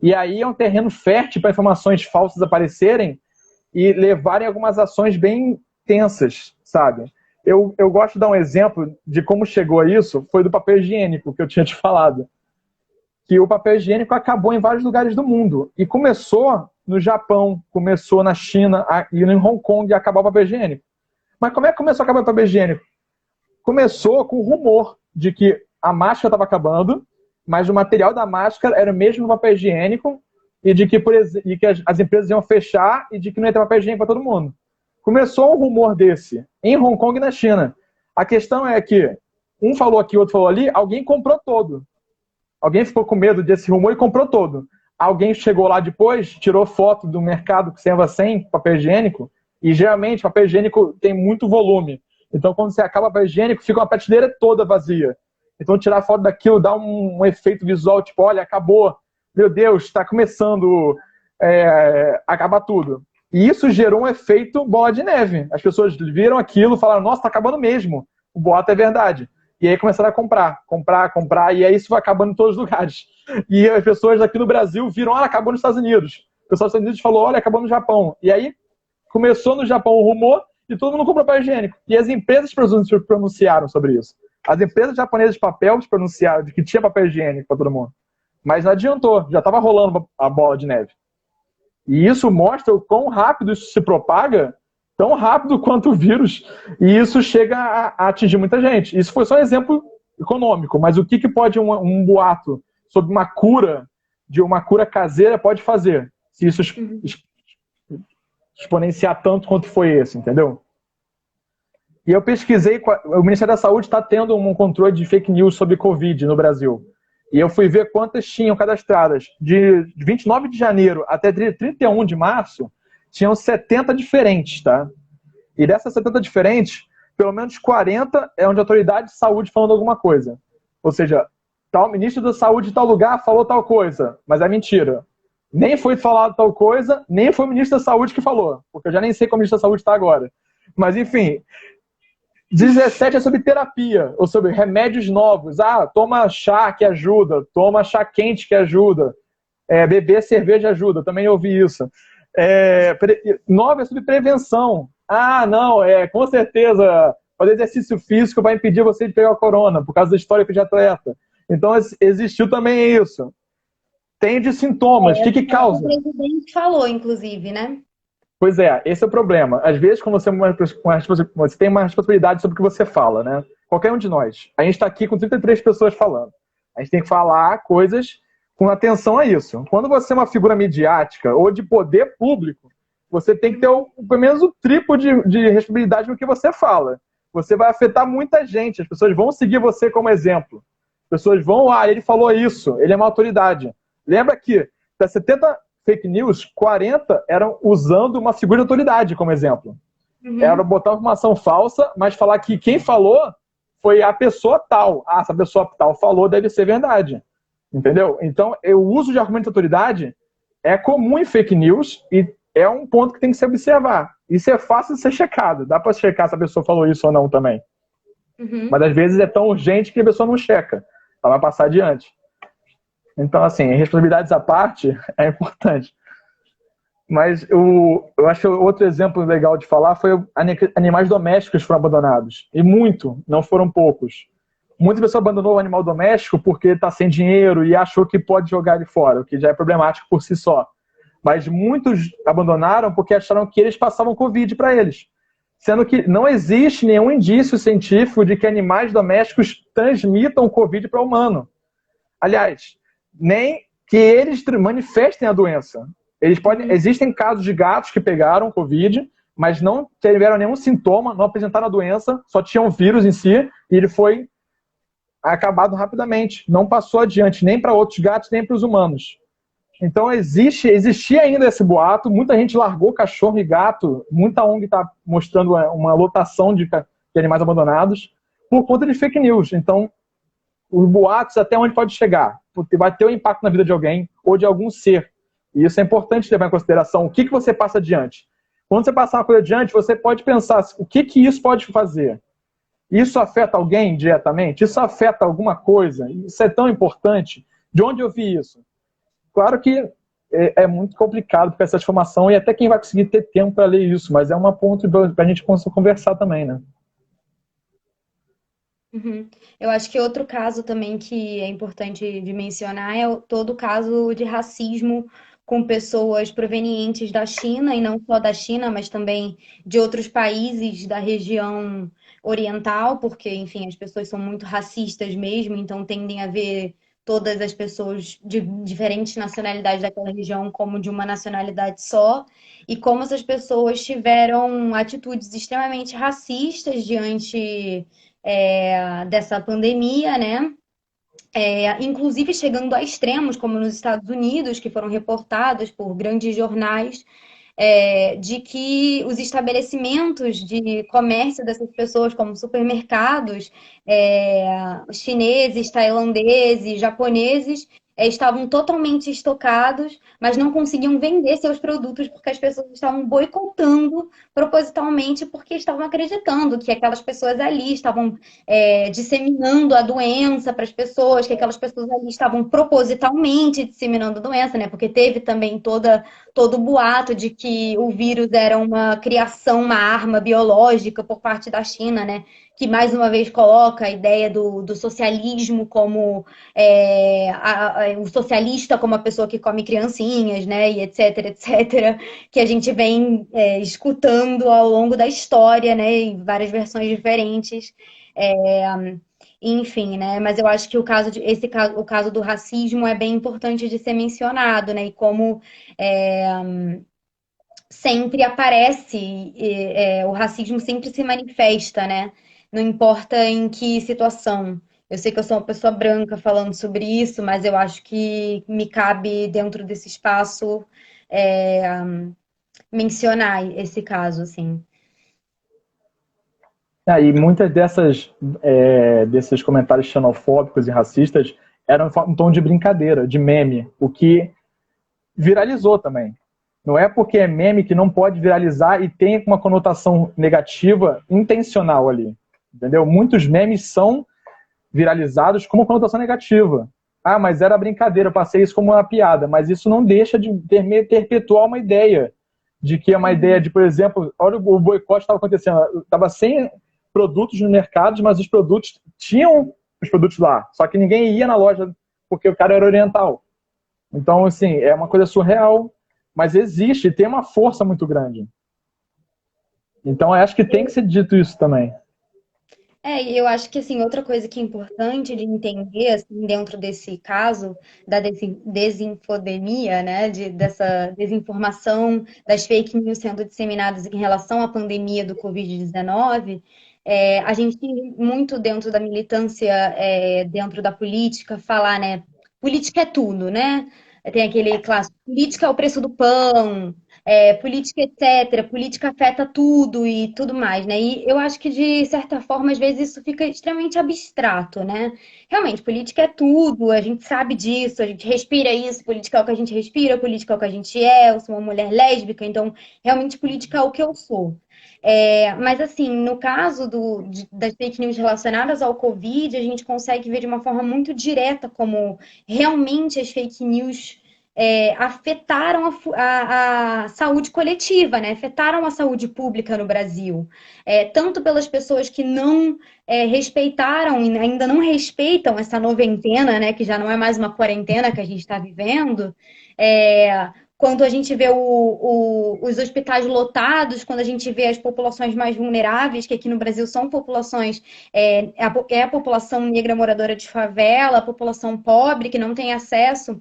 E aí é um terreno fértil para informações falsas aparecerem e levarem algumas ações bem tensas, sabe? Eu gosto de dar um exemplo de como chegou a isso, foi do papel higiênico, que eu tinha te falado. Que o papel higiênico acabou em vários lugares do mundo. E começou no Japão, começou na China e em Hong Kong a acabar o papel higiênico. Mas como é que começou a acabar o papel higiênico? Começou com o rumor de que a máscara estava acabando, mas o material da máscara era o mesmo papel higiênico e de que, e que as empresas iam fechar e de que não ia ter papel higiênico para todo mundo. Começou um rumor desse em Hong Kong e na China. A questão é que um falou aqui, outro falou ali, alguém comprou todo. Alguém ficou com medo desse rumor e comprou todo. Alguém chegou lá depois, tirou foto do mercado que serva sem papel higiênico, e geralmente papel higiênico tem muito volume. Então, quando você acaba o papel higiênico, fica uma prateleira toda vazia. Então, tirar foto daquilo dá um efeito visual, tipo, olha, acabou. Meu Deus, está começando a acabar tudo. E isso gerou um efeito bola de neve. As pessoas viram aquilo e falaram, nossa, está acabando mesmo. O boato é verdade. E aí começaram a comprar, e aí isso vai acabando em todos os lugares. E as pessoas aqui no Brasil viram, olha, acabou nos Estados Unidos. O pessoal dos Estados Unidos falou, olha, acabou no Japão. E aí começou no Japão o rumor e todo mundo comprou papel higiênico. E as empresas se pronunciaram sobre isso. As empresas japonesas de papel se pronunciaram de que tinha papel higiênico para todo mundo. Mas não adiantou, já estava rolando a bola de neve. E isso mostra o quão rápido isso se propaga, tão rápido quanto o vírus, e isso chega a atingir muita gente. Isso foi só um exemplo econômico, mas o que pode um boato sobre uma cura, de uma cura caseira, pode fazer, se isso exponenciar tanto quanto foi esse, entendeu? E eu pesquisei, o Ministério da Saúde está tendo um controle de fake news sobre Covid no Brasil. E eu fui ver quantas tinham cadastradas. De 29 de janeiro até 31 de março, tinham 70 diferentes, tá? E dessas 70 diferentes, pelo menos 40 é onde a autoridade de saúde falando alguma coisa. Ou seja, tal ministro da saúde de tal lugar falou tal coisa, mas é mentira. Nem foi falado tal coisa, nem foi o ministro da saúde que falou, porque eu já nem sei como o ministro da saúde está agora. Mas, enfim, 17 é sobre terapia, ou sobre remédios novos. Ah, toma chá que ajuda, toma chá quente que ajuda, beber cerveja ajuda, também ouvi isso. 9 é sobre prevenção. Ah, não, com certeza fazer exercício físico vai impedir você de pegar a corona, por causa da história de atleta. Então, existiu também isso. Tem de sintomas, o que causa? O presidente falou, inclusive, né? Pois é, esse é o problema. Às vezes, quando você tem uma responsabilidade sobre o que você fala, né? Qualquer um de nós. A gente está aqui com 33 pessoas falando. A gente tem que falar coisas com atenção a isso. Quando você é uma figura midiática ou de poder público, você tem que ter pelo menos o triplo de responsabilidade no que você fala. você vai afetar muita gente. As pessoas vão seguir você como exemplo. As pessoas vão, ele falou isso, ele é uma autoridade. Lembra que das 70 fake news, 40 eram usando uma figura de autoridade como exemplo. Era botar uma informação falsa, mas falar que quem falou foi a pessoa tal. Se a pessoa tal falou, deve ser verdade. Entendeu? Então, o uso de argumento de autoridade é comum em fake news e é um ponto que tem que se observar. Isso é fácil de ser checado. Dá para checar se a pessoa falou isso ou não também. Mas às vezes é tão urgente que a pessoa não checa. Ela vai passar adiante. Então, assim, responsabilidades à parte é importante. Mas eu acho que outro exemplo legal de falar foi animais domésticos foram abandonados. E muito, não foram poucos. Muitas pessoas abandonou o animal doméstico porque está sem dinheiro e achou que pode jogar ele fora, o que já é problemático por si só. Mas muitos abandonaram porque acharam que eles passavam Covid para eles. Sendo que não existe nenhum indício científico de que animais domésticos transmitam Covid para o humano. Aliás, nem que eles manifestem a doença. Existem casos de gatos que pegaram Covid, mas não tiveram nenhum sintoma, não apresentaram a doença, só tinham vírus em si, e ele foi acabado rapidamente. Não passou adiante nem para outros gatos, nem para os humanos. Então existia ainda esse boato, muita gente largou cachorro e gato, muita ONG está mostrando uma lotação de animais abandonados por conta de fake news. Então, os boatos até onde pode chegar, porque vai ter um impacto na vida de alguém ou de algum ser. E isso é importante levar em consideração. O que você passa adiante? Quando você passar uma coisa adiante, você pode pensar o que isso pode fazer. Isso afeta alguém diretamente? Isso afeta alguma coisa? Isso é tão importante? De onde eu vi isso? Claro que é muito complicado para essa informação e até quem vai conseguir ter tempo para ler isso, mas é uma ponto para a gente conversar também, né? Eu acho que outro caso também que é importante de mencionar é todo o caso de racismo com pessoas provenientes da China, e não só da China, mas também de outros países da região oriental, porque, enfim, as pessoas são muito racistas mesmo, então tendem a ver todas as pessoas de diferentes nacionalidades daquela região como de uma nacionalidade só, e como essas pessoas tiveram atitudes extremamente racistas diante dessa pandemia, né? Inclusive chegando a extremos, como nos Estados Unidos, que foram reportados por grandes jornais, de que os estabelecimentos de comércio dessas pessoas, como supermercados, chineses, tailandeses, japoneses, estavam totalmente estocados, mas não conseguiam vender seus produtos porque as pessoas estavam boicotando propositalmente porque estavam acreditando que aquelas pessoas ali estavam disseminando a doença para as pessoas, que aquelas pessoas ali estavam propositalmente disseminando a doença, né? Porque teve também todo o boato de que o vírus era uma criação, uma arma biológica por parte da China, né? Que mais uma vez coloca a ideia do socialismo como o socialista como a pessoa que come criancinhas, né? E etc, etc, que a gente vem escutando ao longo da história, né? Em várias versões diferentes. Enfim, né? Mas eu acho que o caso do racismo é bem importante de ser mencionado, né? E como sempre aparece, o racismo sempre se manifesta, né? Não importa em que situação. Eu sei que eu sou uma pessoa branca falando sobre isso, mas eu acho que me cabe dentro desse espaço é, mencionar esse caso, assim. E muitas desses comentários xenofóbicos e racistas eram um tom de brincadeira, de meme, o que viralizou também. Não é porque é meme que não pode viralizar e tem uma conotação negativa intencional ali. Entendeu? Muitos memes são viralizados com uma conotação negativa. Mas era brincadeira, eu passei isso como uma piada. Mas isso não deixa de perpetuar uma ideia. De que é uma ideia de, por exemplo, olha o boicote que estava acontecendo. Estava sem produtos no mercado, mas os produtos tinham os produtos lá. Só que ninguém ia na loja porque o cara era oriental. Então, assim, é uma coisa surreal, mas existe, tem uma força muito grande. Então, eu acho que tem que ser dito isso também. E eu acho que, assim, outra coisa que é importante de entender, assim, dentro desse caso da desinfodemia, né, dessa desinformação, das fake news sendo disseminadas em relação à pandemia do Covid-19, A gente muito dentro da militância, dentro da política, falar, né? Política é tudo, né? Tem aquele clássico, política é o preço do pão, política, etc. Política afeta tudo e tudo mais, né? E eu acho que, de certa forma, às vezes isso fica extremamente abstrato, né? Realmente, política é tudo, a gente sabe disso, a gente respira isso, política é o que a gente respira, política é o que a gente é, eu sou uma mulher lésbica, então, realmente, política é o que eu sou. Mas, assim, no caso das fake news relacionadas ao Covid, a gente consegue ver de uma forma muito direta como realmente as fake news afetaram a saúde coletiva, né? Afetaram a saúde pública no Brasil. Tanto pelas pessoas que não respeitaram e ainda não respeitam essa noventena, né? Que já não é mais uma quarentena que a gente está vivendo. Quando a gente vê os hospitais lotados, quando a gente vê as populações mais vulneráveis, que aqui no Brasil são populações, a população negra moradora de favela, a população pobre que não tem acesso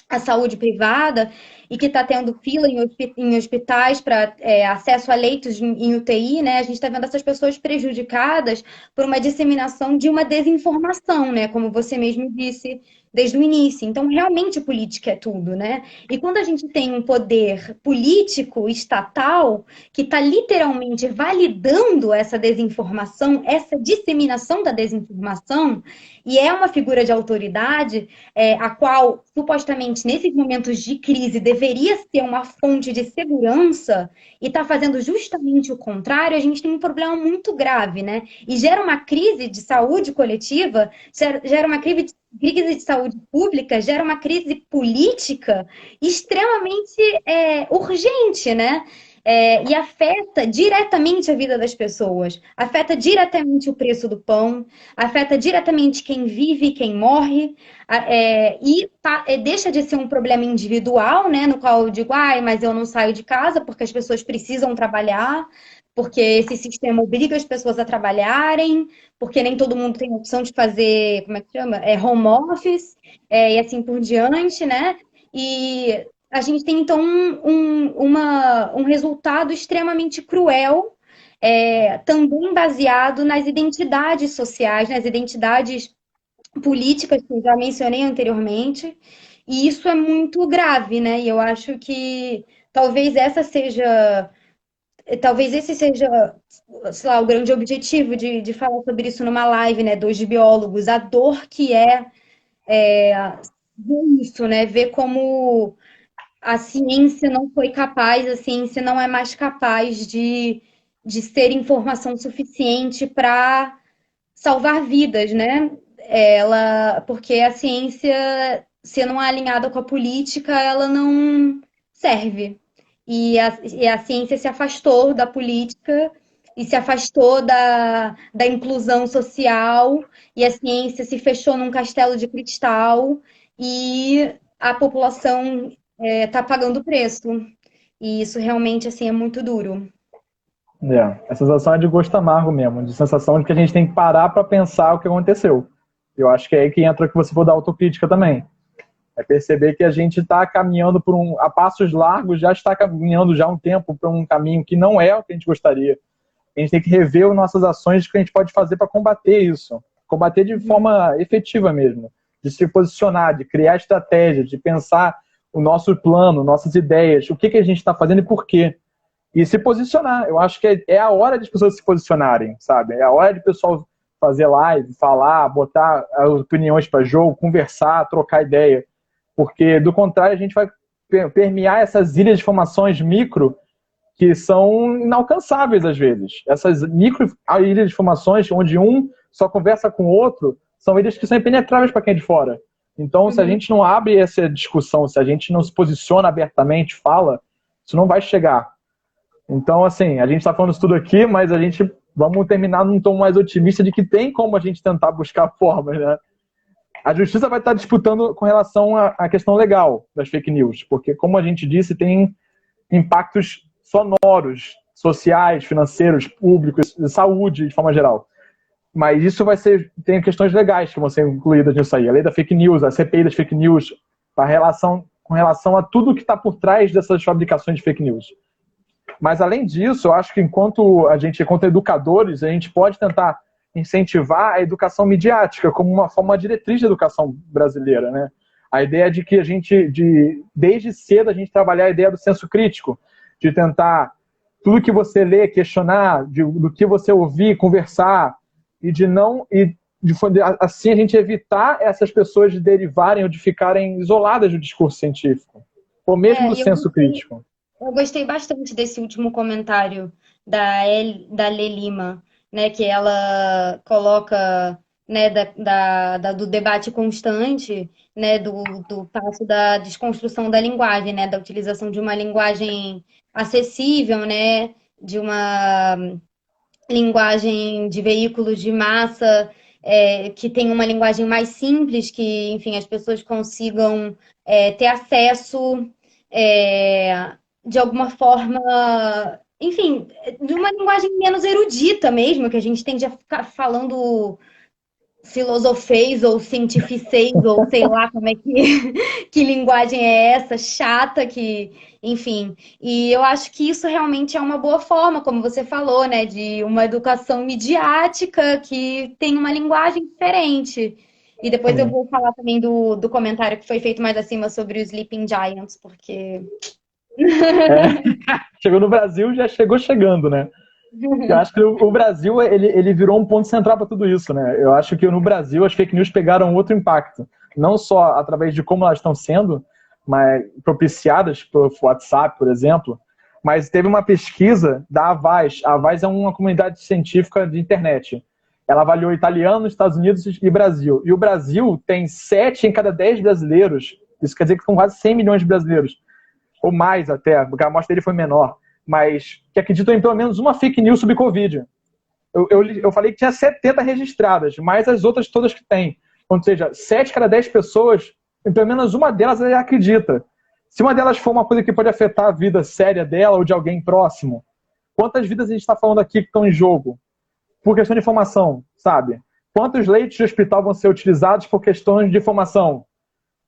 à saúde privada e que está tendo fila em hospitais para acesso a leitos em UTI, né? A gente está vendo essas pessoas prejudicadas por uma disseminação de uma desinformação, né? Como você mesmo disse desde o início. Então, realmente, política é tudo, né? E quando a gente tem um poder político, estatal, que está literalmente validando essa desinformação, essa disseminação da desinformação, e é uma figura de autoridade, a qual, supostamente, nesses momentos de crise, deveria ser uma fonte de segurança, e está fazendo justamente o contrário, a gente tem um problema muito grave, né? E gera uma crise de saúde coletiva, gera uma crise de saúde pública, gera uma crise política extremamente urgente, né? E afeta diretamente a vida das pessoas, afeta diretamente o preço do pão, afeta diretamente quem vive e quem morre, deixa de ser um problema individual, né, no qual eu digo, ai, mas eu não saio de casa porque as pessoas precisam trabalhar, porque esse sistema obriga as pessoas a trabalharem, porque nem todo mundo tem a opção de fazer, como é que chama? Home office, e assim por diante, né? E a gente tem, então, um resultado extremamente cruel, também baseado nas identidades sociais, nas identidades políticas que eu já mencionei anteriormente, e isso é muito grave, né? E eu acho que talvez esse seja, sei lá, o grande objetivo de falar sobre isso numa live, né? Dois biólogos, a dor que ver isso, né? Ver como a ciência não foi capaz, a ciência não é mais capaz de ser informação suficiente para salvar vidas, né? Porque a ciência, se não é alinhada com a política, ela não serve. E a ciência se afastou da política e se afastou da inclusão social, e a ciência se fechou num castelo de cristal, e a população está pagando o preço. E isso realmente assim é muito duro. A sensação é de gosto amargo mesmo, de sensação de que a gente tem que parar para pensar o que aconteceu. Eu acho que é aí que entra o que você falou da autocrítica também. É perceber que a gente está caminhando a passos largos, já está caminhando já há um tempo para um caminho que não é o que a gente gostaria. A gente tem que rever as nossas ações, o que a gente pode fazer para combater isso. Combater de forma efetiva mesmo. De se posicionar, de criar estratégias, de pensar o nosso plano, nossas ideias, o que a gente está fazendo e por quê. E se posicionar. Eu acho que é a hora de as pessoas se posicionarem, sabe? É a hora de o pessoal fazer live, falar, botar as opiniões para jogo, conversar, trocar ideia. Porque, do contrário, a gente vai permear essas ilhas de informações micro que são inalcançáveis às vezes. Essas micro ilhas de informações, onde um só conversa com o outro, são ilhas que são impenetráveis para quem é de fora. Então, se a gente não abre essa discussão, se a gente não se posiciona abertamente, fala, isso não vai chegar. Então, assim, a gente está falando isso tudo aqui, mas vamos terminar num tom mais otimista de que tem como a gente tentar buscar formas, né? A justiça vai estar disputando com relação à questão legal das fake news, porque, como a gente disse, tem impactos sonoros, sociais, financeiros, públicos, de saúde, de forma geral. Mas isso tem questões legais que vão ser incluídas nisso aí. A lei da fake news, a CPI das fake news, com relação a tudo que está por trás dessas fabricações de fake news. Mas, além disso, eu acho que enquanto educadores, a gente pode tentar incentivar a educação midiática como uma forma diretriz da educação brasileira, né? A ideia de que desde cedo, a gente trabalhar a ideia do senso crítico, de tentar tudo que você lê, questionar, do que você ouvir, conversar, e assim a gente evitar essas pessoas de derivarem ou de ficarem isoladas do discurso científico, ou mesmo do E eu senso gostei, crítico. eu gostei bastante desse último comentário da Lê Lima, né, que ela coloca, né, do debate constante, né, do passo da desconstrução da linguagem, né, da utilização de uma linguagem acessível, né, de uma linguagem de veículos de massa, que tem uma linguagem mais simples, que, enfim, as pessoas consigam ter acesso de alguma forma, enfim, de uma linguagem menos erudita mesmo, que a gente tende a ficar falando filosofês ou cientificeis, ou sei lá como é que, que linguagem é essa, chata, que, enfim. E eu acho que isso realmente é uma boa forma, como você falou, né, de uma educação midiática que tem uma linguagem diferente. E depois eu Sim. vou falar também do comentário que foi feito mais acima sobre os Sleeping Giants, porque. É, chegou no Brasil, já chegou chegando, né? Eu acho que o Brasil ele virou um ponto central para tudo isso, né? Eu acho que no Brasil as fake news pegaram outro impacto, não só através de como elas estão sendo, mas propiciadas por WhatsApp, por exemplo, mas teve uma pesquisa da Avaz. A Avaz é uma comunidade científica de internet. Ela avaliou italianos, Estados Unidos e Brasil. E o Brasil tem 7 em cada 10 brasileiros. Isso quer dizer que são quase 100 milhões de brasileiros, ou mais até, porque a amostra dele foi menor, mas que acreditam em pelo menos uma fake news sobre Covid. Eu falei que tinha 70 registradas, mais as outras todas que tem. Ou seja, 7 cada 10 pessoas, em pelo menos uma delas ela acredita. Se uma delas for uma coisa que pode afetar a vida séria dela ou de alguém próximo, quantas vidas a gente está falando aqui que estão em jogo? Por questão de informação, sabe? Quantos leitos de hospital vão ser utilizados por questões de informação?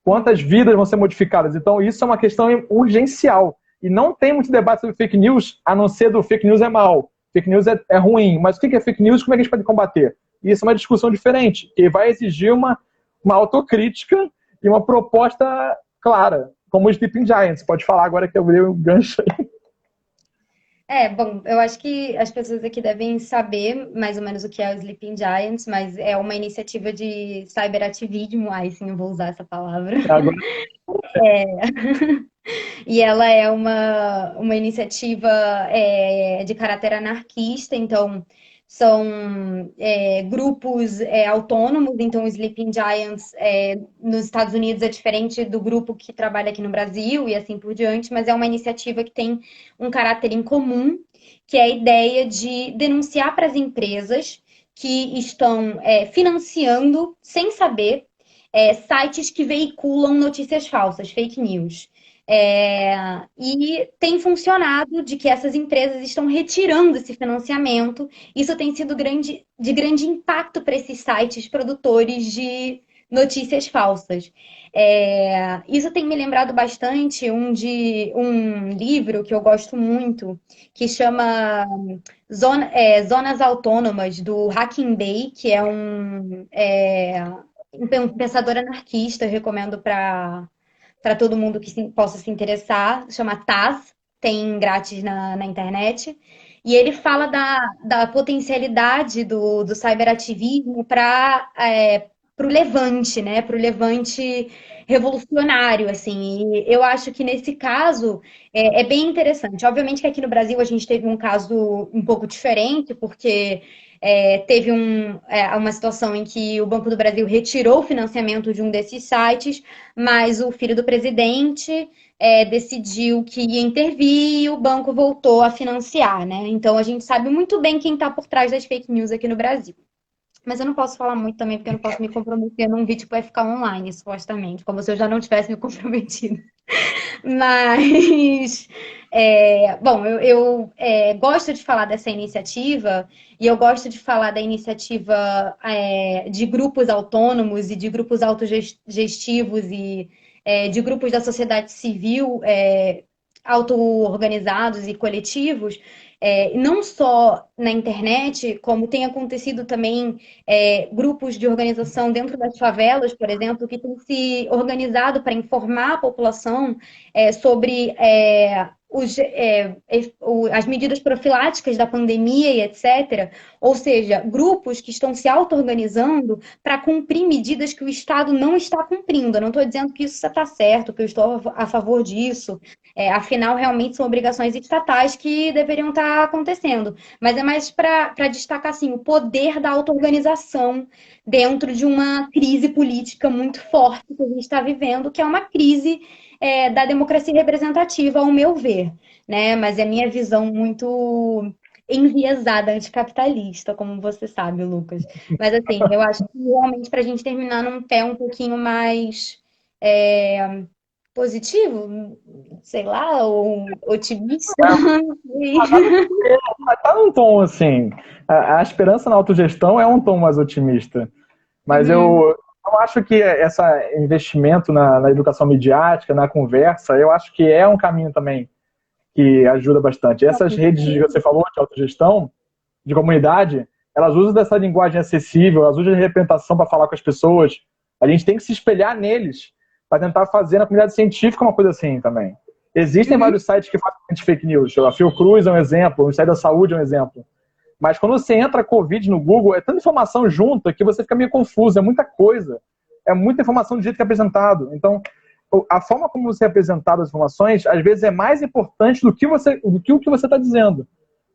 Quantas vidas vão ser modificadas? Então, isso é uma questão urgencial. E não tem muito debate sobre fake news, a não ser do fake news é mal, fake news é ruim. Mas o que é fake news? Como é que a gente pode combater? E isso é uma discussão diferente, que vai exigir uma autocrítica e uma proposta clara, como os Sleeping Giants. Pode falar agora que eu abri o gancho aí. Bom, eu acho que as pessoas aqui devem saber mais ou menos o que é o Sleeping Giants, mas é uma iniciativa de cyberativismo, aí sim eu vou usar essa palavra. Agora, E ela é uma iniciativa de caráter anarquista, então são grupos autônomos, então o Sleeping Giants nos Estados Unidos é diferente do grupo que trabalha aqui no Brasil e assim por diante, mas é uma iniciativa que tem um caráter em comum, que é a ideia de denunciar para as empresas que estão financiando, sem saber, sites que veiculam notícias falsas, fake news. E tem funcionado de que essas empresas estão retirando esse financiamento. Isso tem sido de grande impacto para esses sites produtores de notícias falsas. Isso tem me lembrado bastante de um livro que eu gosto muito, que chama Zonas Autônomas, do Hacking Day, que é um pensador anarquista, eu recomendo para todo mundo que possa se interessar, chama Taz, tem grátis na internet. E ele fala da potencialidade do cyberativismo para o levante, né? Para o levante revolucionário, assim. E eu acho que nesse caso é bem interessante. Obviamente que aqui no Brasil a gente teve um caso um pouco diferente, porque teve uma situação em que o Banco do Brasil retirou o financiamento de um desses sites, mas o filho do presidente decidiu que ia intervir e o banco voltou a financiar, né? Então a gente sabe muito bem quem está por trás das fake news aqui no Brasil. Mas eu não posso falar muito também, porque eu não posso me comprometer num vídeo que vai ficar online, supostamente, como se eu já não tivesse me comprometido. Mas, bom, eu gosto de falar dessa iniciativa e eu gosto de falar da iniciativa de grupos autônomos e de grupos autogestivos e de grupos da sociedade civil auto-organizados e coletivos, não só na internet, como tem acontecido também grupos de organização dentro das favelas, por exemplo, que têm se organizado para informar a população sobre as medidas profiláticas da pandemia e etc. Ou seja, grupos que estão se auto-organizando para cumprir medidas que o Estado não está cumprindo. Eu não estou dizendo que isso está certo, que eu estou a favor disso. Afinal, realmente são obrigações estatais que deveriam estar acontecendo. Mas é mais para destacar assim, o poder da auto-organização dentro de uma crise política muito forte que a gente está vivendo, que é uma crise da democracia representativa, ao meu ver. Né? Mas é minha visão muito enviesada anticapitalista, como você sabe, Lucas. Mas assim, eu acho que realmente para a gente terminar num pé um pouquinho mais positivo, sei lá, ou otimista. Tá num tom assim. A esperança na autogestão é um tom mais otimista. Mas eu acho que esse investimento na educação midiática, na conversa, eu acho que é um caminho também que ajuda bastante. Essas redes que você falou de autogestão, de comunidade, elas usam dessa linguagem acessível, elas usam de representação para falar com as pessoas. A gente tem que se espelhar neles para tentar fazer na comunidade científica uma coisa assim também. Existem vários sites que fazem fake news. A Fiocruz é um exemplo, o site da saúde é um exemplo. Mas quando você entra Covid no Google, é tanta informação junta que você fica meio confuso, é muita coisa. É muita informação do jeito que é apresentado. Então, a forma como você é apresentado as informações, às vezes é mais importante do que o que você está dizendo.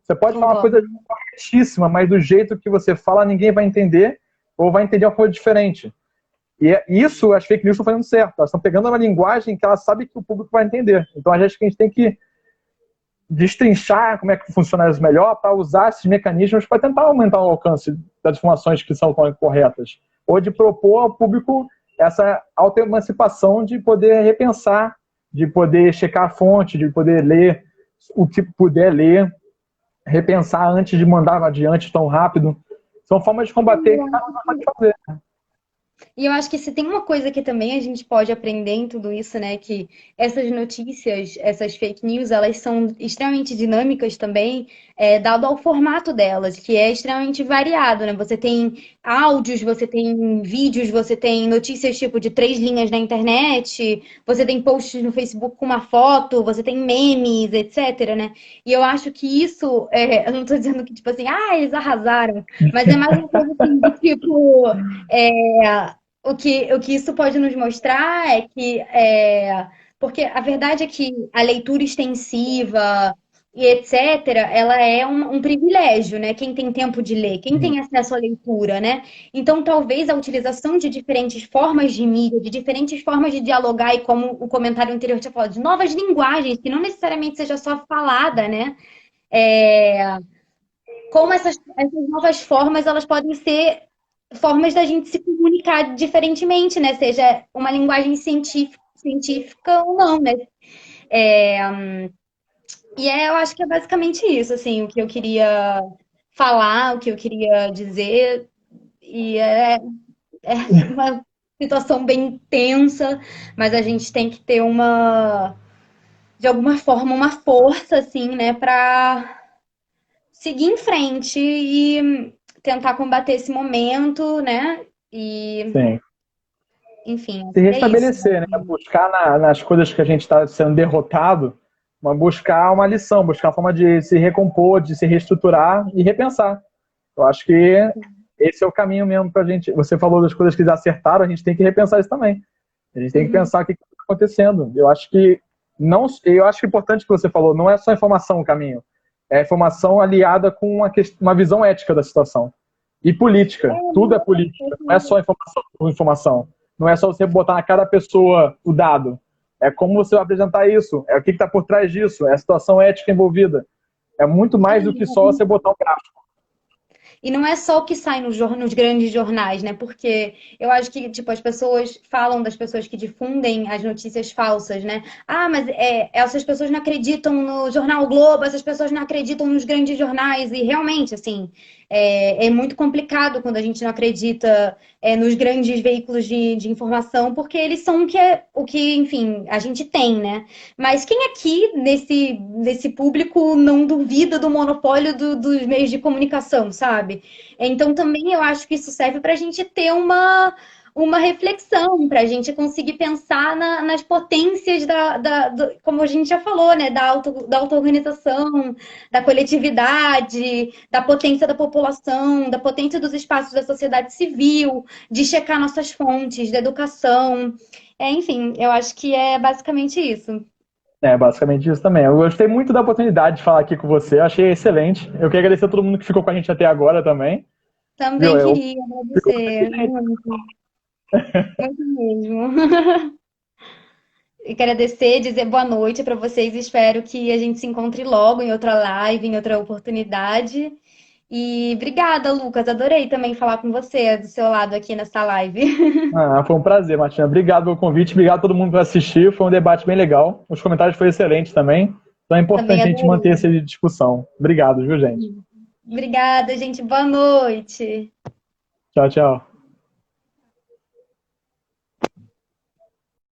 Você pode falar uma coisa corretíssima, mas do jeito que você fala, ninguém vai entender, ou vai entender uma coisa diferente. E isso, as fake news estão fazendo certo. Elas estão pegando uma linguagem que elas sabem que o público vai entender. Então, a gente tem que destrinchar como é que funciona isso melhor para usar esses mecanismos para tentar aumentar o alcance das informações que são corretas. Ou de propor ao público essa autoemancipação de poder repensar, de poder checar a fonte, de poder ler o que puder ler, repensar antes de mandar adiante tão rápido. São formas de combater que cada um pode fazer. E eu acho que se tem uma coisa que também a gente pode aprender em tudo isso, né, que essas notícias, essas fake news, elas são extremamente dinâmicas também, dado ao formato delas, que é extremamente variado, né? Você tem áudios, você tem vídeos, você tem notícias tipo de 3 linhas na internet, você tem posts no Facebook com uma foto, você tem memes, etc, né? E eu acho que isso, eu não tô dizendo que, tipo assim, eles arrasaram, mas é mais uma coisa assim, do tipo, o que isso pode nos mostrar é que, porque a verdade é que a leitura extensiva e etc., ela é um privilégio, né? Quem tem tempo de ler, quem tem acesso à leitura, né? Então, talvez a utilização de diferentes formas de mídia, de diferentes formas de dialogar, e como o comentário anterior tinha falado, de novas linguagens, que não necessariamente seja só falada, né? Como essas novas formas, elas podem ser formas da gente se comunicar diferentemente, né? Seja uma linguagem científica ou não, né? Eu acho que é basicamente isso, assim, o que eu queria falar, o que eu queria dizer. E é uma situação bem tensa, mas a gente tem que ter de alguma forma, uma força, assim, né, para seguir em frente e tentar combater esse momento, né? E, Sim. enfim, Se é isso. restabelecer, né? Buscar nas coisas que a gente está sendo derrotado, buscar uma lição, buscar uma forma de se recompor, de se reestruturar e repensar. Eu acho que esse é o caminho mesmo para a gente. Você falou das coisas que acertaram, a gente tem que repensar isso também. A gente tem que pensar o que está acontecendo. Eu acho que é importante o que você falou, não é só informação o caminho, é informação aliada com uma visão ética da situação. E política, tudo é política, não é só informação por informação. Não é só você botar na cada pessoa o dado. É como você vai apresentar isso, é o que está por trás disso, é a situação ética envolvida. É muito mais do que só você botar um gráfico. E não é só o que sai nos grandes jornais, né? Porque eu acho que, tipo, as pessoas falam das pessoas que difundem as notícias falsas, né? Ah, mas essas pessoas não acreditam no Jornal o Globo, essas pessoas não acreditam nos grandes jornais. E realmente, assim, é muito complicado quando a gente não acredita nos grandes veículos de informação, porque eles são o que, enfim, a gente tem, né? Mas quem aqui nesse público não duvida do monopólio dos meios de comunicação, sabe? Então também eu acho que isso serve para a gente ter uma reflexão, para a gente conseguir pensar nas potências como a gente já falou, né? Da auto-organização, da coletividade, da potência da população, da potência dos espaços da sociedade civil, de checar nossas fontes, da educação. Enfim, eu acho que é basicamente isso. É, basicamente isso também. Eu gostei muito da oportunidade de falar aqui com você, achei excelente. Eu queria agradecer a todo mundo que ficou com a gente até agora também. Viu? Também Eu queria fico agradecer, muito, muito mesmo. E quero agradecer, dizer boa noite para vocês. Espero que a gente se encontre logo em outra live, em outra oportunidade. E obrigada, Lucas. Adorei também falar com você do seu lado aqui nessa live. foi um prazer, Martina. Obrigado pelo convite, obrigado a todo mundo por assistir. Foi um debate bem legal. Os comentários foram excelentes também. Então é Também importante a gente manter adorei. essa discussão. Obrigado, viu, gente? Obrigada, gente. Boa noite. Tchau, tchau.